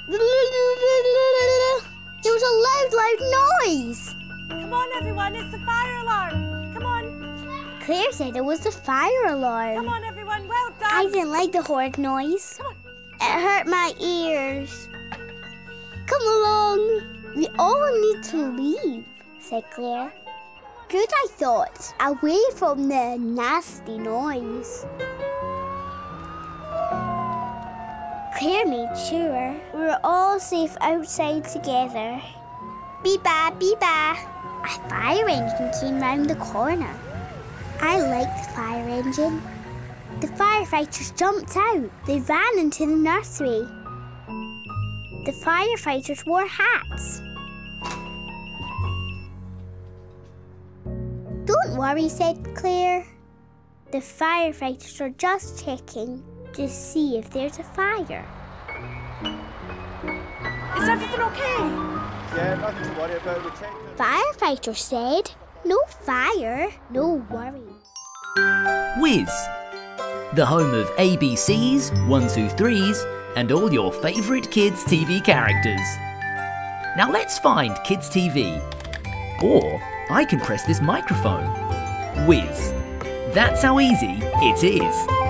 There was a loud noise. Come on, everyone, it's the fire alarm. Come on. Claire said it was the fire alarm. Come on, everyone, well done. I didn't like the horrid noise. Come on. It hurt my ears. Come along. We all need to leave, said Claire. Good, I thought. Away from the nasty noise. Claire made sure we were all safe outside together. Beep-ba, beep-ba. A fire engine came round the corner. I liked the fire engine. The firefighters jumped out. They ran into the nursery. The firefighters wore hats. Don't worry, said Claire. The firefighters are just checking to see if there's a fire. Is everything okay? Yeah, nothing to worry about. We're checking. Firefighter said, no fire, no worries. Wizz, the home of ABCs, 1, 2, 3s, and all your favourite kids' TV characters. Now let's find kids' TV. Or I can press this microphone. Wizz. That's how easy it is.